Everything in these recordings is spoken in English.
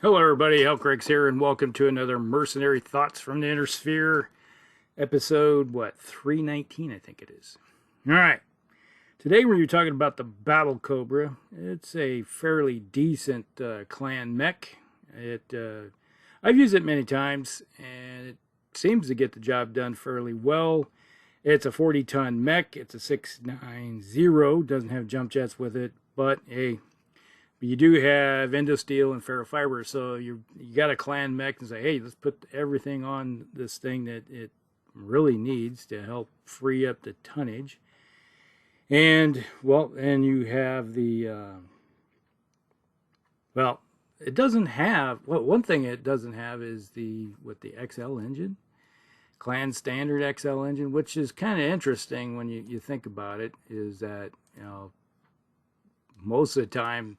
Hello everybody, Hellcraig's here, and welcome to another Mercenary Thoughts from the Inner Sphere, episode, 319 I think it is. Alright, today we're talking about the Battle Cobra. It's a fairly decent clan mech. I've used it many times, and it seems to get the job done fairly well. It's a 40-ton mech, it's a 690, doesn't have jump jets with it, but hey, you do have endosteel and ferrofiber, so you got a clan mech and say, hey, let's put everything on this thing that it really needs to help free up the tonnage. And, well, and you have the, it doesn't have, one thing it doesn't have is the XL engine, clan standard XL engine, which is kind of interesting when you think about it, is that, most of the time,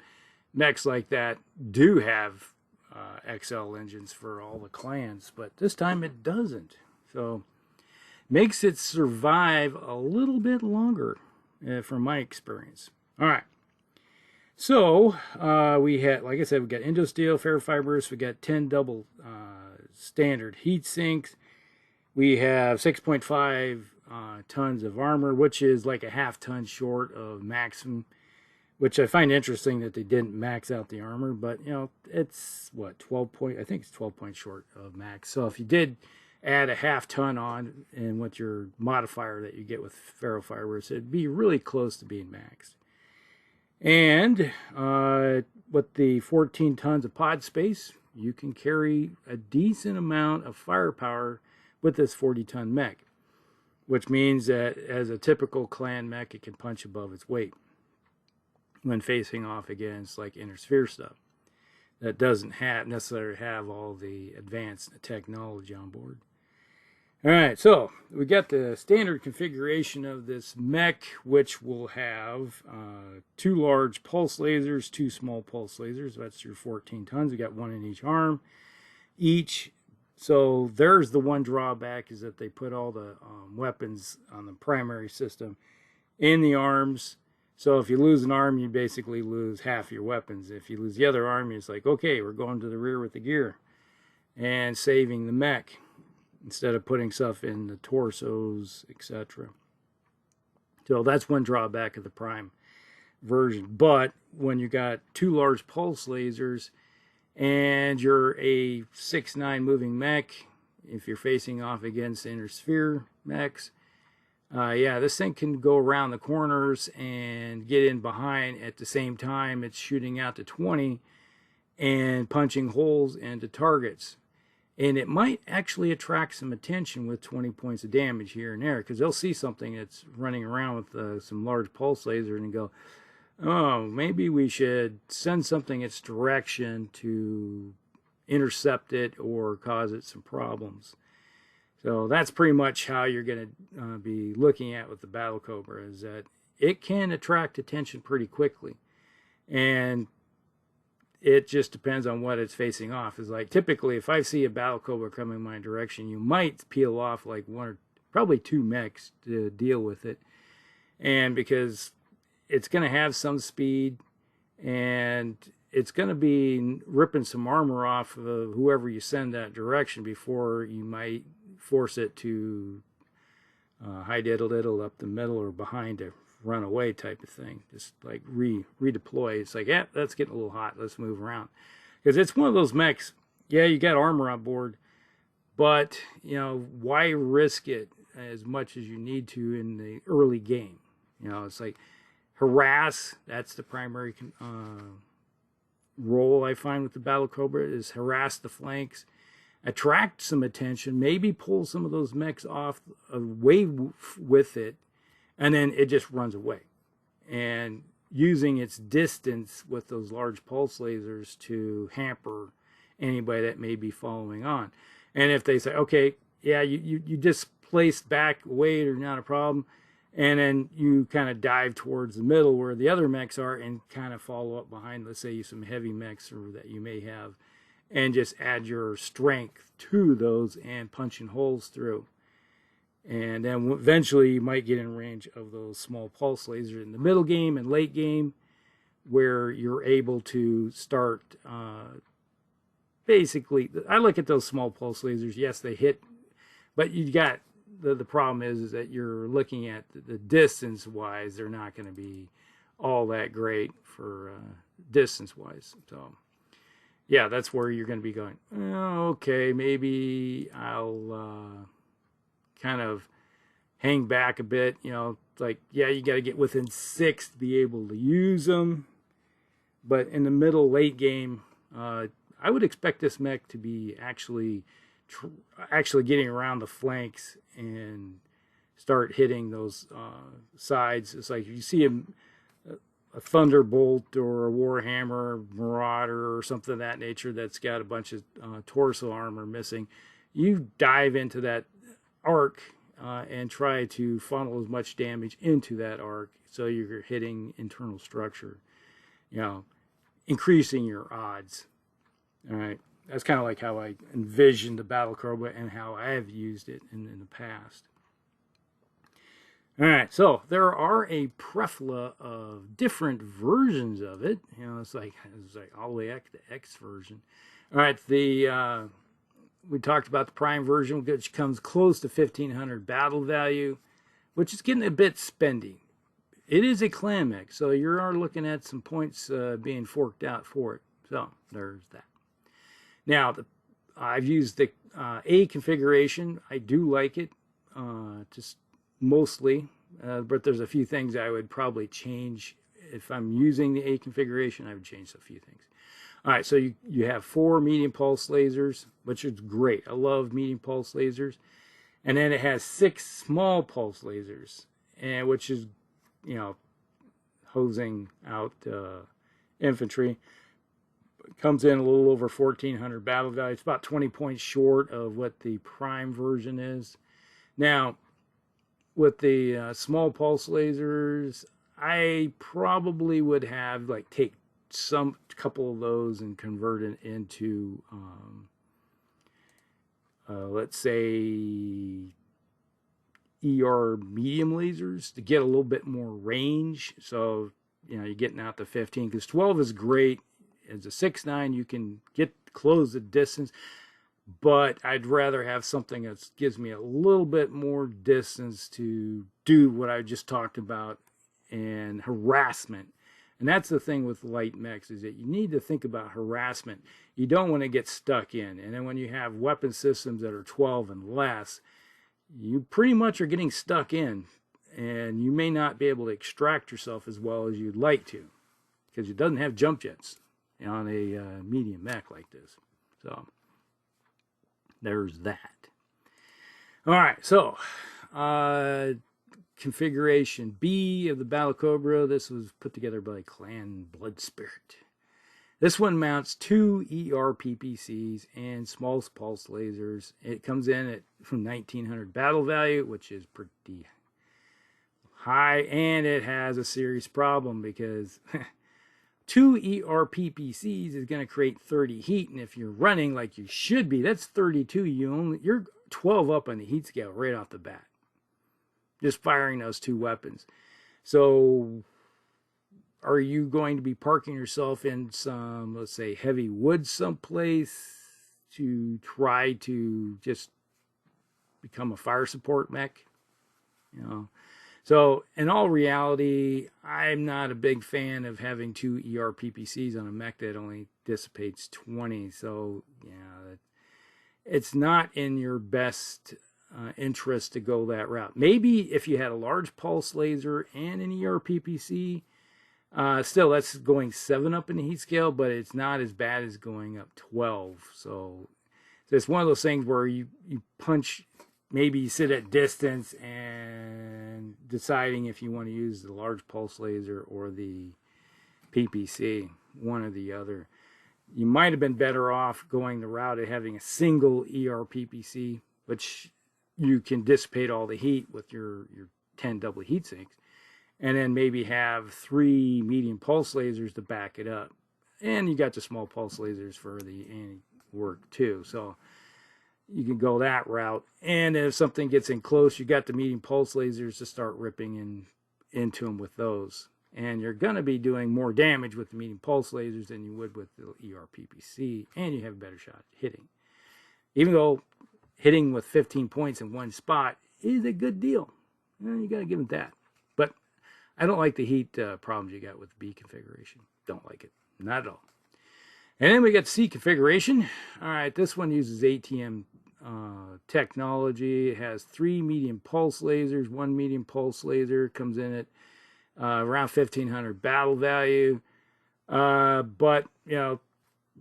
mechs like that do have XL engines for all the clans, but this time it doesn't. So makes it survive a little bit longer from my experience. All right. So we had, like I said, we got endosteel, ferrofibers, we got 10 double standard heat sinks. We have 6.5 tons of armor, which is like a half ton short of maximum, which I find interesting that they didn't max out the armor, but it's what, 12 point, I think it's 12 points short of max. So if you did add a half ton on and with your modifier that you get with ferrofibers, it'd be really close to being maxed. And with the 14 tons of pod space, you can carry a decent amount of firepower with this 40-ton mech, which means that as a typical clan mech, it can punch above its weight when facing off against like inner sphere stuff that doesn't necessarily have all the advanced technology on board. All right, so we got the standard configuration of this mech, which will have 2 large pulse lasers, 2 small pulse lasers. That's your 14 tons. We got 1 in each arm each. So there's the one drawback, is that they put all the weapons on the primary system in the arms. So if you lose an arm, you basically lose half your weapons. If you lose the other arm, it's like, okay, we're going to the rear with the gear and saving the mech instead of putting stuff in the torsos, etc. So that's one drawback of the prime version. But when you got 2 large pulse lasers and you're a 6'9" moving mech, if you're facing off against inner sphere mechs, yeah, this thing can go around the corners and get in behind at the same time. It's shooting out to 20 and punching holes into targets. And it might actually attract some attention with 20 points of damage here and there, because they'll see something that's running around with some large pulse laser and go, oh, maybe we should send something its direction to intercept it or cause it some problems. So that's pretty much how you're going to be looking at with the Battle Cobra, is that it can attract attention pretty quickly. And it just depends on what it's facing off. It's like, typically, if I see a Battle Cobra coming my direction, you might peel off like 1 or probably 2 mechs to deal with it. And because it's going to have some speed, and it's going to be ripping some armor off of whoever you send that direction before you might force it to high diddle up the middle or behind to run away type of thing. Just like redeploy. It's like, yeah, that's getting a little hot. Let's move around. Because it's one of those mechs, yeah, you got armor on board, but, why risk it as much as you need to in the early game? It's like harass. That's the primary role I find with the Battle Cobra, is harass the flanks, attract some attention, maybe pull some of those mechs off away with it, and then it just runs away. And using its distance with those large pulse lasers to hamper anybody that may be following on. And if they say, okay, yeah, you displaced back away, or not a problem, and then you kind of dive towards the middle where the other mechs are and kind of follow up behind, let's say, some heavy mechs or that you may have, and just add your strength to those and punching holes through. And then eventually you might get in range of those small pulse lasers in the middle game and late game, where you're able to start basically, I look at those small pulse lasers. Yes, they hit, but you got the problem is that you're looking at the distance wise. They're not going to be all that great for distance wise. So yeah, that's where you're going to be going, oh, okay, maybe I'll kind of hang back a bit. You know, like, yeah, you got to get within 6 to be able to use them. But in the middle, late game, I would expect this mech to be actually getting around the flanks and start hitting those sides. It's like if you see a Thunderbolt or a Warhammer Marauder or something of that nature that's got a bunch of torso armor missing, you dive into that arc and try to funnel as much damage into that arc so you're hitting internal structure, you know, increasing your odds. All right, that's kind of like how I envisioned the Battle Cobra and how I have used it in the past. All right, so there are a plethora of different versions of it. You know, it's like all the way up to the X version. All right, we talked about the Prime version, which comes close to 1,500 battle value, which is getting a bit spendy. It is a clan mech, so you are looking at some points being forked out for it. So there's that. Now, I've used the A configuration. I do like it, just mostly, but there's a few things I would probably change. If I'm using the A configuration, I would change a few things. All right, so you have 4 medium pulse lasers, which is great. I love medium pulse lasers. And then it has 6 small pulse lasers, and which is, you know, hosing out infantry. Comes in a little over 1,400 battle value. It's about 20 points short of what the Prime version is. Now, with the small pulse lasers, I probably would have take some couple of those and convert it into let's say ER medium lasers to get a little bit more range. So, you know, you're getting out to 15, because 12 is great. As a 6.9, you can close the distance, but I'd rather have something that gives me a little bit more distance to do what I just talked about, and harassment. And that's the thing with light mechs, is that you need to think about harassment. You don't want to get stuck in. And then when you have weapon systems that are 12 and less, you pretty much are getting stuck in, and you may not be able to extract yourself as well as you'd like to, because it doesn't have jump jets on a medium mech like this. So there's that. All right, so configuration B of the Battle Cobra. This was put together by Clan Blood Spirit. This one mounts 2 ER PPCs and small pulse lasers. It comes in from 1,900 battle value, which is pretty high, and it has a serious problem because 2 ER PPCs is going to create 30 heat, and if you're running like you should be, that's 32. You're 12 up on the heat scale right off the bat, just firing those 2 weapons. So are you going to be parking yourself in some, let's say, heavy wood someplace to try to just become a fire support mech? You know, so in all reality, I'm not a big fan of having 2 ER PPCs on a mech that only dissipates 20. So yeah, it's not in your best interest to go that route. Maybe if you had a large pulse laser and an ER PPC, still that's going 7 up in the heat scale, but it's not as bad as going up 12. So it's one of those things where you punch. Maybe you sit at distance and deciding if you want to use the large pulse laser or the PPC, one or the other. You might have been better off going the route of having a single ER PPC, which you can dissipate all the heat with your 10 double heat sinks, and then maybe have 3 medium pulse lasers to back it up. And you got the small pulse lasers for the anti-work too. So you can go that route. And if something gets in close, you got the medium pulse lasers to start ripping into them with those. and you're going to be doing more damage with the medium pulse lasers than you would with the ER-PPC, and you have a better shot at hitting. Even though hitting with 15 points in one spot is a good deal. You got to give it that. But I don't like the heat problems you got with the B configuration. Don't like it. Not at all. And then we got C configuration. All right, this one uses ATM technology. It has 3 medium pulse lasers. 1 medium pulse laser comes in at around 1,500 battle value. But, you know,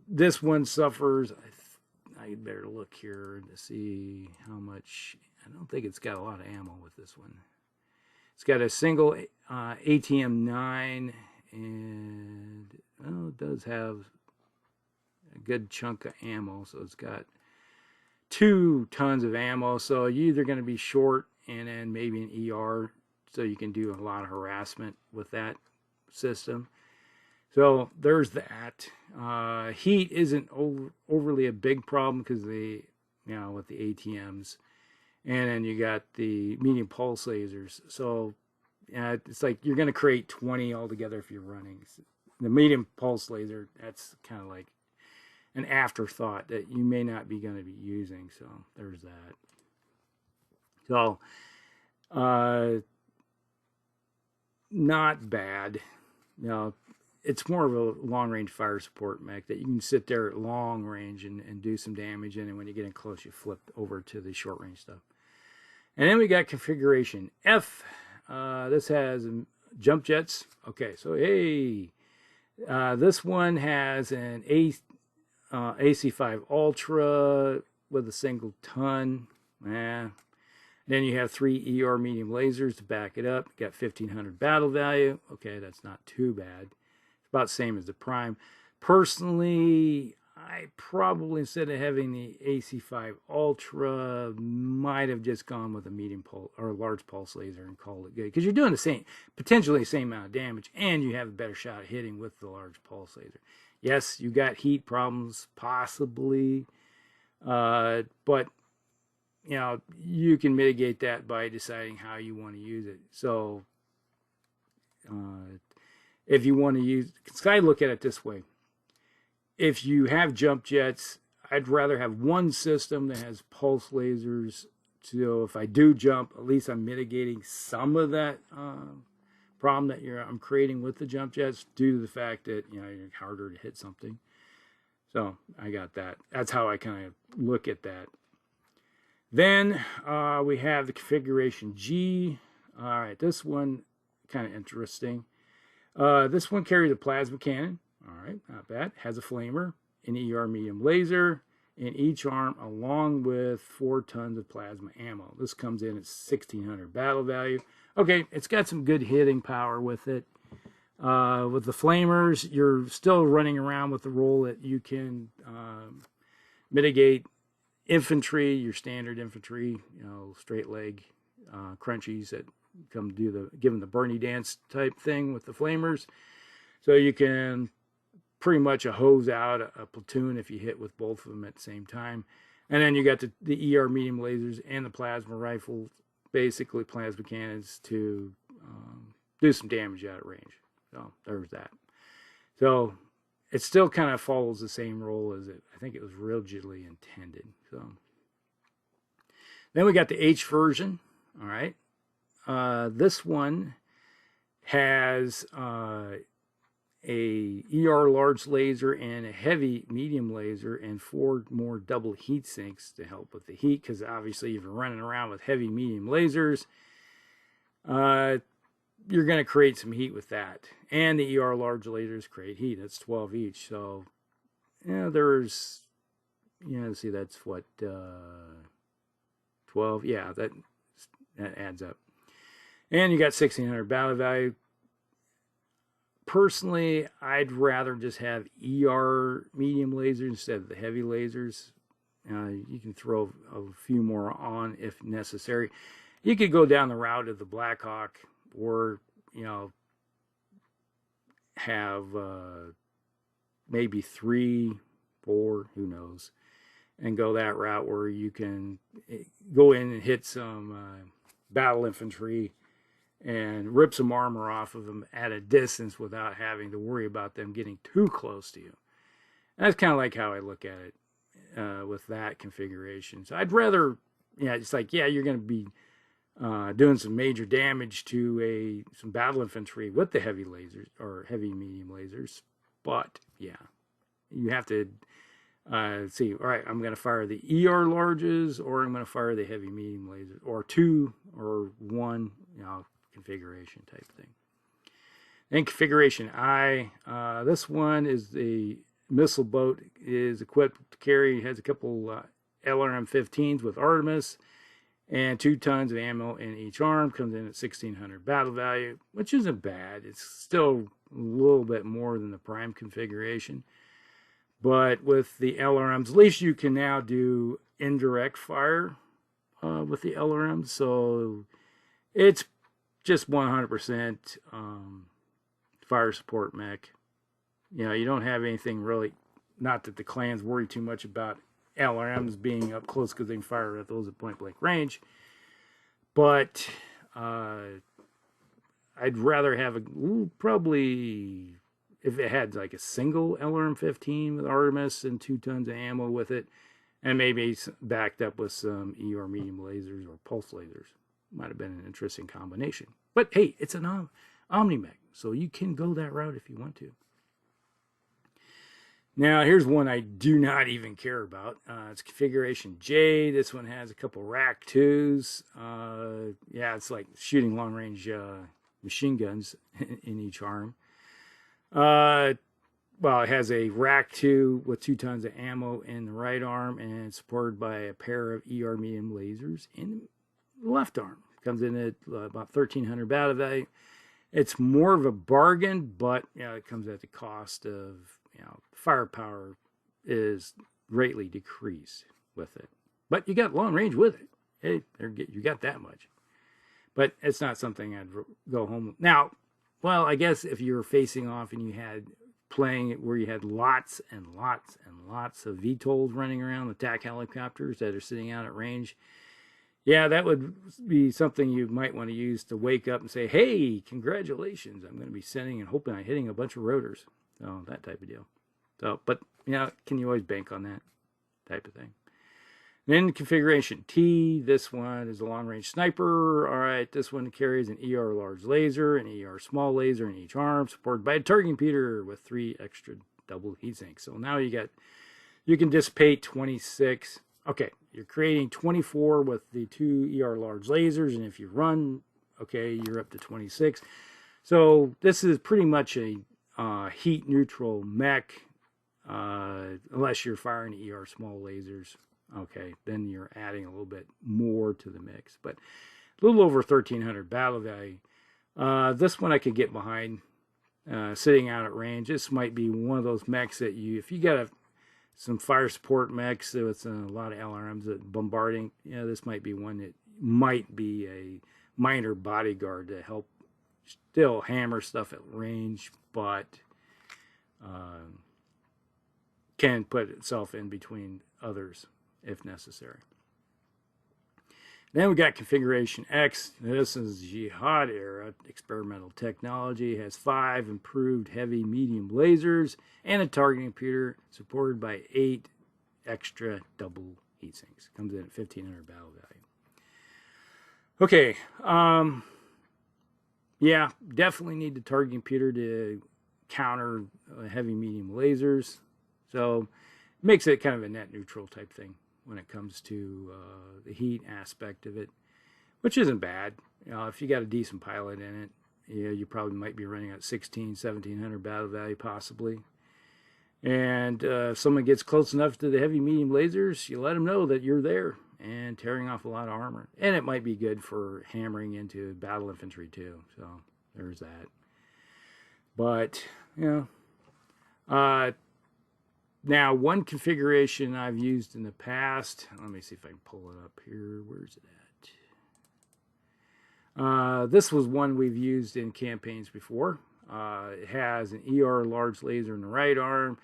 this one suffers. I better look here to see how much. I don't think it's got a lot of ammo with this one. It's got a single ATM 9, and well, it does have a good chunk of ammo. So it's got 2 tons of ammo. So you're either going to be short and then maybe an ER, so you can do a lot of harassment with that system. So there's that. Heat isn't overly a big problem because they, you know, with the ATMs, and then you got the medium pulse lasers. So it's like you're going to create 20 altogether if you're running. The medium pulse laser, that's kind of like an afterthought that you may not be going to be using. So there's that. So not bad. You know, it's more of a long-range fire support mech that you can sit there at long range and do some damage, and then when you get in close, you flip over to the short-range stuff. And then we got configuration F. This has jump jets. Okay, so hey, this one has an AC5 Ultra with a single ton. Then you have 3 ER medium lasers to back it up. You got 1,500 battle value. Okay, that's not too bad. About the same as the Prime. Personally, I probably, instead of having the AC5 Ultra, might have just gone with a medium pulse or a large pulse laser and called it good, because you're doing the same, potentially the same amount of damage, and you have a better shot at hitting with the large pulse laser. Yes, you got heat problems, possibly, but you know, you can mitigate that by deciding how you want to use it. So if you want to use, because I look at it this way. If you have jump jets, I'd rather have one system that has pulse lasers. So if I do jump, at least I'm mitigating some of that problem that I'm creating with the jump jets due to the fact that, you know, you're harder to hit something. So I got that. That's how I kind of look at that. Then we have the configuration G. All right, this one kind of interesting. This one carries a plasma cannon. All right, not bad. Has a flamer, an ER medium laser in each arm, along with 4 tons of plasma ammo. This comes in at 1,600 battle value. Okay, it's got some good hitting power with it. With the flamers, you're still running around with the role that you can mitigate infantry, your standard infantry, you know, straight leg crunchies that come do give them the Bernie dance type thing with the flamers. So you can pretty much hose out a platoon if you hit with both of them at the same time. And then you got the ER medium lasers and the plasma rifle, basically plasma cannons, to do some damage out at range. So there's that. So it still kind of follows the same role as I think it was originally intended. So then we got the H version. All right. This one has a ER large laser and a heavy medium laser and 4 more double heat sinks to help with the heat, because obviously if you're running around with heavy medium lasers, you're going to create some heat with that. And the ER large lasers create heat. That's 12 each. So, yeah, there's, you know, see, that's what, 12. Yeah, that adds up. And you got 1,600 battle value. Personally, I'd rather just have ER medium lasers instead of the heavy lasers. You can throw a few more on if necessary. You could go down the route of the Blackhawk, or, you know, have maybe 3, 4, who knows, and go that route where you can go in and hit some battle infantry and rip some armor off of them at a distance without having to worry about them getting too close to you. And that's kind of like how I look at it with that configuration. So I'd rather, yeah, it's like, yeah, you're going to be doing some major damage to some battle infantry with the heavy lasers or heavy medium lasers, but yeah, you have to see, all right, I'm going to fire the ER larges, or I'm going to fire the heavy medium lasers, or 2 or 1, configuration type thing. Then configuration I, this one is the missile boat, is equipped to carry, has a couple LRM-15s with Artemis, and 2 tons of ammo in each arm. Comes in at 1,600 battle value, which isn't bad. It's still a little bit more than the prime configuration. But with the LRMs, at least you can now do indirect fire with the LRMs. So it's just 100% fire support mech. You don't have anything really, not that the clans worry too much about LRMs being up close because they can fire at those at point blank range. But I'd rather have probably, if it had like a single LRM-15 with Artemis and 2 tons of ammo with it, and maybe backed up with some ER medium lasers or pulse lasers. Might have been an interesting combination. But hey, it's an Omni-mech, so you can go that route if you want to. Now, here's one I do not even care about. It's configuration J. This one has a couple rack 2s. Yeah, it's like shooting long-range machine guns in each arm. Well, it has a rack 2 with 2 tons of ammo in the right arm, and it's supported by a pair of ER medium lasers in the left arm. Comes in at about 1,300 battle value. It's more of a bargain, but it comes at the cost of, firepower is greatly decreased with it. But you got long range with it. Hey, you got that much. But it's not something I'd go home with. Now, well, I guess if you were facing off and you had playing it where you had lots and lots and lots of VTOLs running around, attack helicopters that are sitting out at range, yeah, that would be something you might want to use to wake up and say, hey, congratulations, I'm going to be sending and hoping I'm hitting a bunch of rotors. So that type of deal. So, but, can you always bank on that type of thing? Then configuration T, this one is a long-range sniper. All right, this one carries an ER large laser, an ER small laser in each arm, supported by a targeting computer with 3 extra double heat sinks. So now you can dissipate 26. Okay, you're creating 24 with the 2 ER large lasers, and if you run, okay, you're up to 26. So this is pretty much a heat neutral mech, unless you're firing ER small lasers. Okay, then you're adding a little bit more to the mix, but a little over 1,300 battle value. This one I could get behind, sitting out at range. This might be one of those mechs that if you got some fire support mechs with a lot of LRMs that bombarding, this might be one that might be a minor bodyguard to help still hammer stuff at range, but can put itself in between others if necessary. Then we got configuration X. This is Jihad era experimental technology. It has 5 improved heavy medium lasers and a targeting computer supported by 8 extra double heat sinks. Comes in at 1,500 battle value. Okay, yeah, definitely need the targeting computer to counter heavy medium lasers. So it makes it kind of a net neutral type thing when it comes to the heat aspect of it, which isn't bad. If you got a decent pilot in it, you probably might be running at 1,700 battle value possibly. And if someone gets close enough to the heavy medium lasers, you let them know that you're there and tearing off a lot of armor. And it might be good for hammering into battle infantry too. So there's that. But, now, one configuration I've used in the past, let me see if I can pull it up here. Where's it at? This was one we've used in campaigns before. It has an ER large laser in the right arm,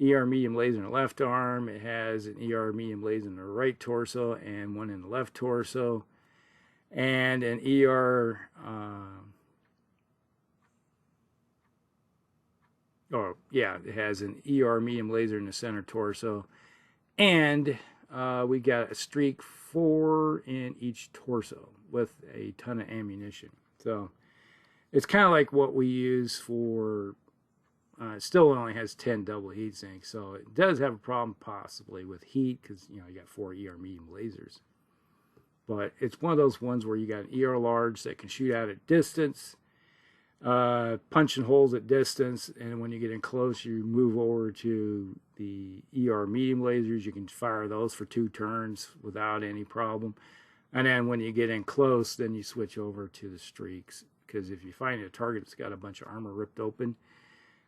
ER medium laser in the left arm. It has an ER medium laser in the right torso and one in the left torso. and an ER, it has an ER medium laser in the center torso, and we got a streak 4 in each torso with a ton of ammunition. So it's kind of like what we use for, it still only has 10 double heat sinks, so it does have a problem possibly with heat because, you got 4 ER medium lasers. But it's one of those ones where you got an ER large that can shoot out at distance, punching holes at distance, and when you get in close, you move over to the ER medium lasers. You can fire those for 2 turns without any problem. And then when you get in close, then you switch over to the streaks, because if you find a target that's got a bunch of armor ripped open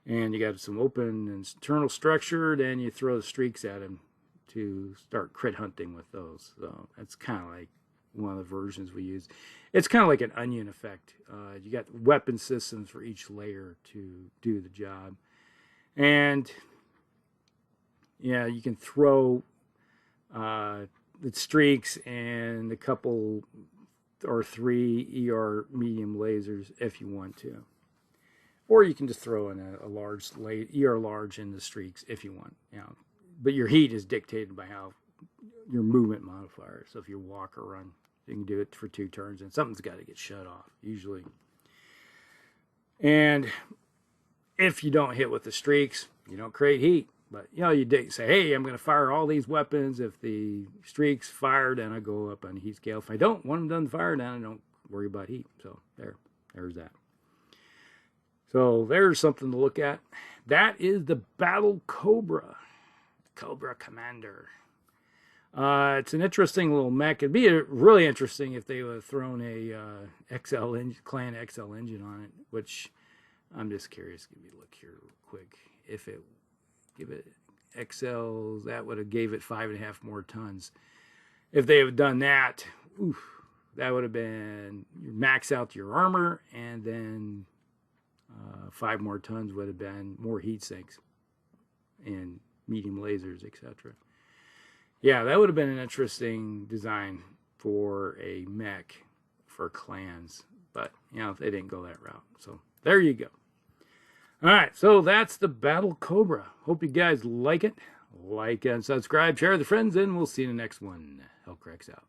and you got some open internal structure, then you throw the streaks at him to start crit hunting with those. So that's kind of like one of the versions we use. It's kind of like an onion effect. You got weapon systems for each layer to do the job. And yeah, you can throw the streaks and a couple or 3 ER medium lasers if you want to. Or you can just throw in a large ER large in the streaks if you want. But your heat is dictated by how your movement modifier. So if you walk or run, you can do it for 2 turns, and something's got to get shut off usually. And if you don't hit with the streaks, you don't create heat. But you say, hey, I'm going to fire all these weapons. If the streaks fire, then I go up on the heat scale. If I don't want them done fire, then I don't worry about heat. So there's that. So there's something to look at. That is the Battle Cobra, Cobra Commander. It's an interesting little mech. It'd be really interesting if they would have thrown a Clan XL engine on it, which I'm just curious. Give me a look here real quick. If it give it XLs, that would have gave it 5.5 more tons. If they have done that, that would have been max out your armor, and then 5 more tons would have been more heat sinks and medium lasers, etc. Yeah, that would have been an interesting design for a mech for clans, but they didn't go that route. So there you go. All right, so that's the Battle Cobra. Hope you guys like it. Like and subscribe, share with your friends, and we'll see you in the next one. Hellcracks out.